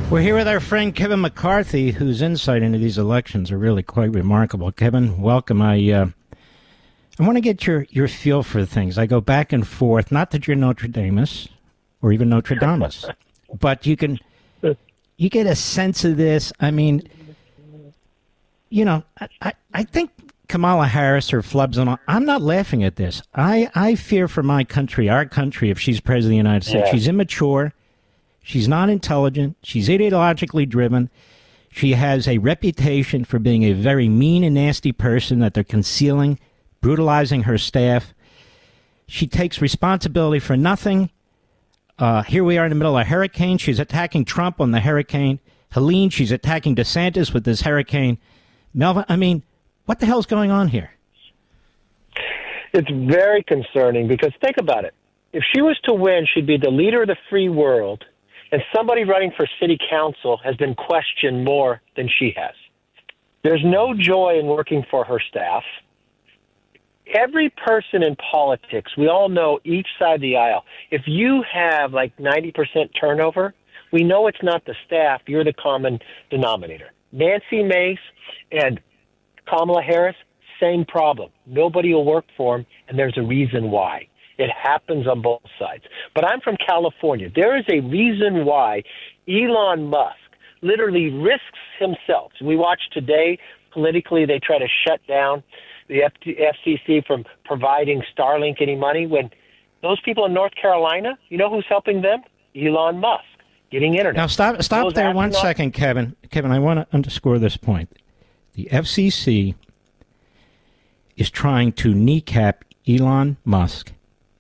We're here with our friend Kevin McCarthy, whose insight into these elections are really quite remarkable. Kevin, welcome. I want to get your feel for things. I go back and forth. Not that you're Notre Damus or even Notre Damus, but you get a sense of this. I mean, I think Kamala Harris or flubs and all. I'm not laughing at this. I fear for my country, our country, if she's president of the United States. Yeah. She's immature. She's not intelligent. She's ideologically driven. She has a reputation for being a very mean and nasty person that they're concealing, brutalizing her staff. She takes responsibility for nothing. Here we are in the middle of a hurricane. She's attacking Trump on the hurricane. Helene, she's attacking DeSantis with this hurricane. Melvin, I mean, what the hell's going on here? It's very concerning because think about it. If she was to win, she'd be the leader of the free world. And somebody running for city council has been questioned more than she has. There's no joy in working for her staff. Every person in politics, we all know each side of the aisle. If you have like 90% turnover, we know it's not the staff. You're the common denominator. Nancy Mace and Kamala Harris, same problem. Nobody will work for them, and there's a reason why. It happens on both sides. But I'm from California. There is a reason why Elon Musk literally risks himself. We watch today, politically, they try to shut down the FCC from providing Starlink any money. When those people in North Carolina, you know who's helping them? Elon Musk, getting internet. Now, stop there 1 second, Kevin. Kevin, I want to underscore this point. The FCC is trying to kneecap Elon Musk.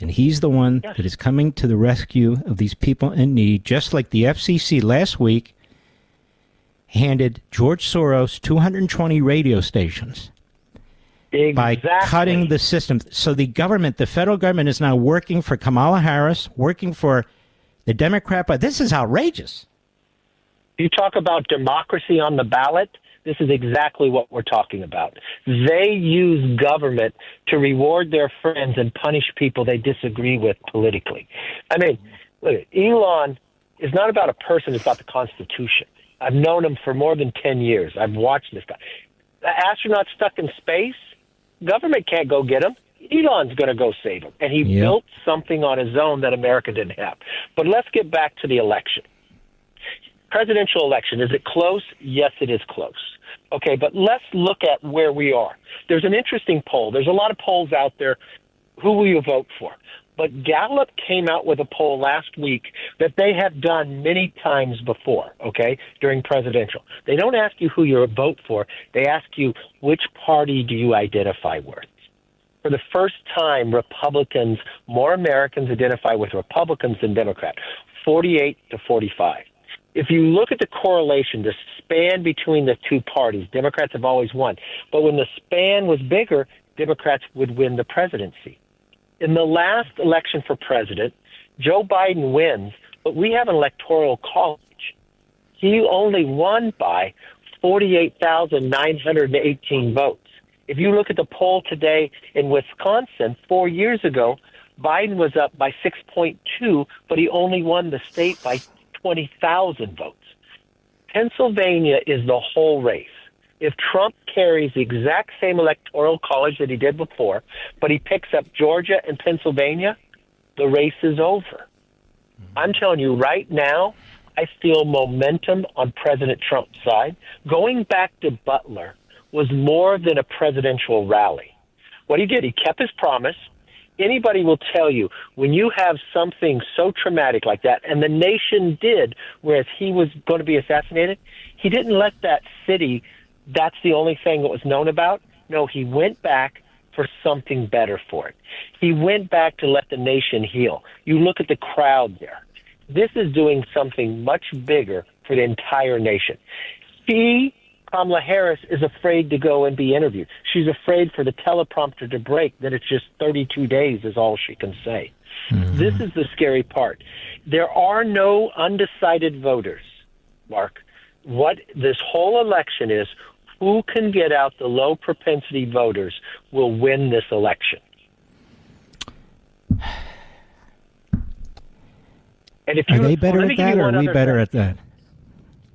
And he's the one that is coming to the rescue of these people in need, just like the FCC last week handed George Soros 220 radio stations by cutting the system. So the government, the federal government, is now working for Kamala Harris, working for the Democrat. But this is outrageous. You talk about democracy on the ballot. This is exactly what we're talking about. They use government to reward their friends and punish people they disagree with politically. I mean, look, Elon is not about a person, it's about the Constitution. I've known him for more than 10 years. I've watched this guy. The astronaut stuck in space, government can't go get him. Elon's going to go save him. And he built something on his own that America didn't have. But let's get back to the election. Presidential election, is it close? Yes, it is close. Okay, but let's look at where we are. There's an interesting poll. There's a lot of polls out there. Who will you vote for? But Gallup came out with a poll last week that they have done many times before, okay, during presidential. They don't ask you who you vote for. They ask you which party do you identify with. For the first time, Republicans, more Americans identify with Republicans than Democrats, 48 to 45. If you look at the correlation, the span between the two parties, Democrats have always won. But when the span was bigger, Democrats would win the presidency. In the last election for president, Joe Biden wins, but we have an electoral college. He only won by 48,918 votes. If you look at the poll today in Wisconsin, 4 years ago, Biden was up by 6.2, but he only won the state by 20,000 votes. Pennsylvania is the whole race. If Trump carries the exact same electoral college that he did before, but he picks up Georgia and Pennsylvania, the race is over. I'm telling you right now, I feel momentum on President Trump's side. Going back to Butler was more than a presidential rally. What he did, he kept his promise. Anybody will tell you when you have something so traumatic like that, and the nation did, whereas he was going to be assassinated, he didn't let that city, that's the only thing that was known about. No, he went back for something better for it. He went back to let the nation heal. You look at the crowd there. This is doing something much bigger for the entire nation. Kamala Harris is afraid to go and be interviewed. She's afraid for the teleprompter to break, that it's just 32 days is all she can say. Mm-hmm. This is the scary part. There are no undecided voters, Mark. What this whole election is, who can get out the low propensity voters will win this election. And if are they better at that, or are we better at that?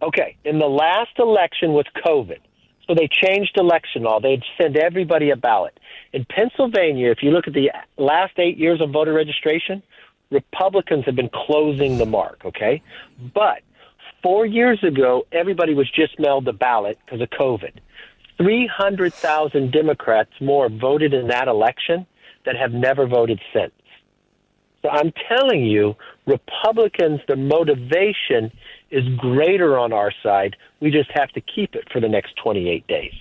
Okay, in the last election with COVID, so they changed election law. They'd send everybody a ballot. In Pennsylvania, if you look at the last 8 years of voter registration, Republicans have been closing the mark, okay? But 4 years ago, everybody was just mailed the ballot because of COVID. 300,000 Democrats more voted in that election that have never voted since. So I'm telling you, Republicans, the motivation is greater on our side. We just have to keep it for the next 28 days.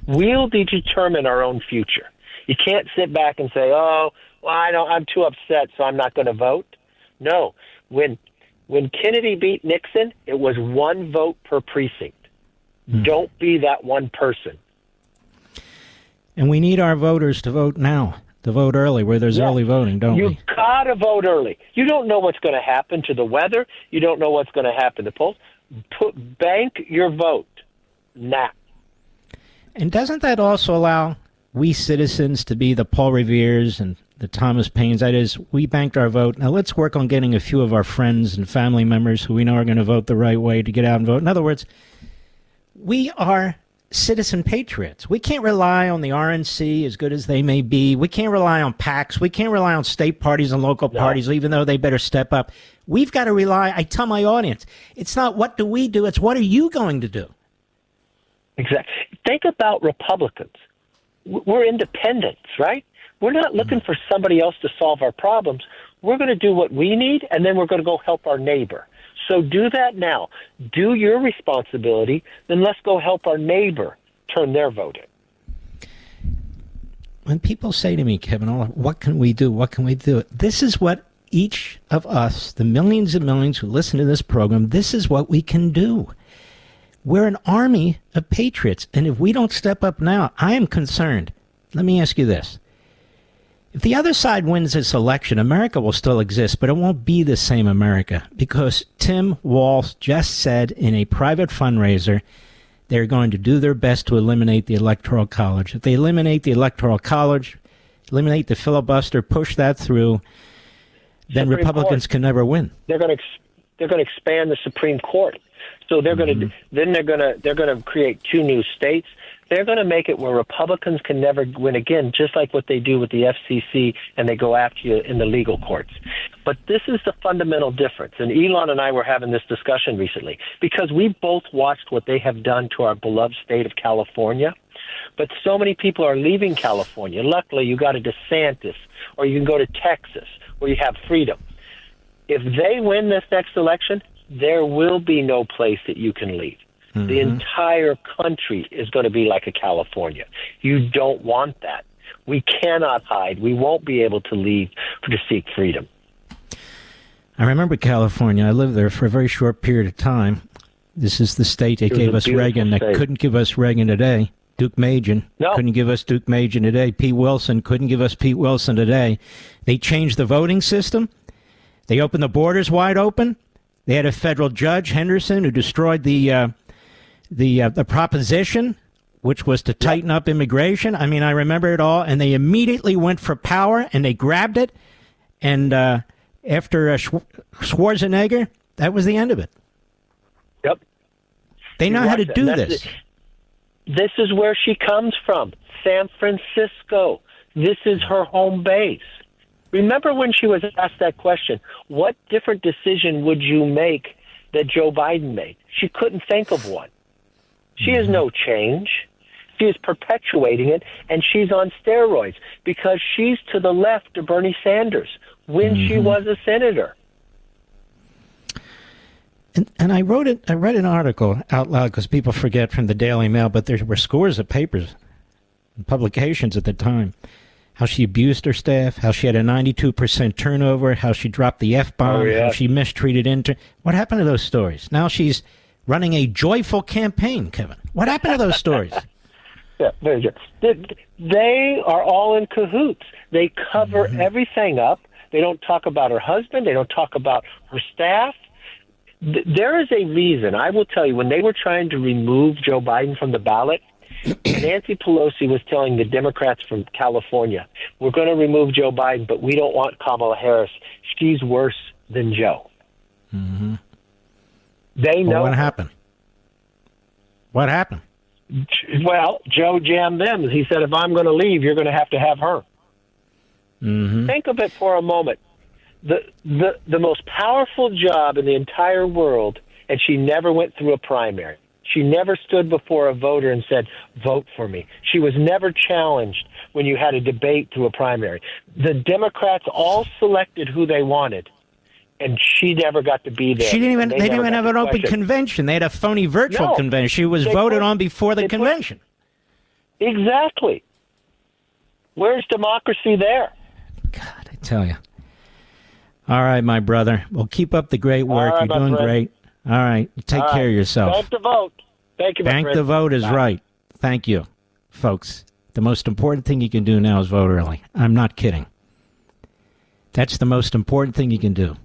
We'll determine our own future. You can't sit back and say, oh, well, I'm too upset, so I'm not going to vote. No. When Kennedy beat Nixon, it was one vote per precinct. Don't be that one person. And we need our voters to vote now, to vote early, where there's early voting, don't we? You've got to vote early. You don't know what's going to happen to the weather. You don't know what's going to happen to polls. Bank your vote now. And doesn't that also allow we citizens to be the Paul Reveres and the Thomas Paines? That is, we banked our vote. Now let's work on getting a few of our friends and family members who we know are going to vote the right way to get out and vote. In other words, we are citizen patriots. We can't rely on the RNC, as good as they may be. We can't rely on PACs. We can't rely on state parties and local parties, even though they better step up. We've got to rely, I tell my audience, it's not what do we do, it's what are you going to do? Exactly. Think about Republicans. We're independents, right? We're not looking for somebody else to solve our problems. We're going to do what we need, and then we're going to go help our neighbor. So do that now. Do your responsibility, then let's go help our neighbor turn their vote in. When people say to me, Kevin, what can we do? What can we do? This is what each of us, the millions and millions who listen to this program, this is what we can do. We're an army of patriots, and if we don't step up now, I am concerned. Let me ask you this. If the other side wins this election, America will still exist, but it won't be the same America, because Tim Walz just said in a private fundraiser they're going to do their best to eliminate the Electoral College. If they eliminate the Electoral College, eliminate the filibuster, push that through, then Republicans can never win. They're going to expand the Supreme Court. So they're going to they're going to create two new states. They're going to make it where Republicans can never win again, just like what they do with the FCC, and they go after you in the legal courts. But this is the fundamental difference. And Elon and I were having this discussion recently because we both watched what they have done to our beloved state of California. But so many people are leaving California. Luckily, you got a DeSantis, or you can go to Texas, where you have freedom. If they win this next election, there will be no place that you can leave. The entire country is going to be like a California. You don't want that. We cannot hide. We won't be able to leave to seek freedom. I remember California. I lived there for a very short period of time. This is the state that gave us Reagan that couldn't give us Reagan today. Duke Majan couldn't give us Duke Majan today. Pete Wilson couldn't give us Pete Wilson today. They changed the voting system. They opened the borders wide open. They had a federal judge, Henderson, who destroyed the proposition, which was to tighten up immigration. I mean, I remember it all. And they immediately went for power, and they grabbed it. And after Schwarzenegger, that was the end of it. Yep. They know how to do this. This is where she comes from, San Francisco. This is her home base. Remember when she was asked that question, what different decision would you make that Joe Biden made? She couldn't think of one. She has no change. She is perpetuating it, and she's on steroids because she's to the left of Bernie Sanders when she was a senator. And I read an article out loud because people forget from the Daily Mail, but there were scores of papers and publications at the time. How she abused her staff, how she had a 92% turnover, how she dropped the F-bomb, how she mistreated interns. What happened to those stories? Now she's running a joyful campaign, Kevin. What happened to those stories? Yeah, very good. They are all in cahoots. They cover everything up. They don't talk about her husband. They don't talk about her staff. There is a reason. I will tell you, when they were trying to remove Joe Biden from the ballot, Nancy Pelosi was telling the Democrats from California, we're going to remove Joe Biden, but we don't want Kamala Harris. She's worse than Joe. They know. What happened? What happened? Well, Joe jammed them. He said, if I'm going to leave, you're going to have her. Mm-hmm. Think of it for a moment. The most powerful job in the entire world, and she never went through a primary. She never stood before a voter and said, vote for me. She was never challenged when you had a debate through a primary. The Democrats all selected who they wanted, and she never got to be there. They didn't even have an open convention. They had a phony virtual convention. She was voted on before the convention. Exactly. Where's democracy there? God, I tell you. All right, my brother. Well, keep up the great work. Right, you're doing great. All right. Take care of yourself. Bank the vote. Thank you, my friend. Bank the vote is right. Thank you, folks. The most important thing you can do now is vote early. I'm not kidding. That's the most important thing you can do.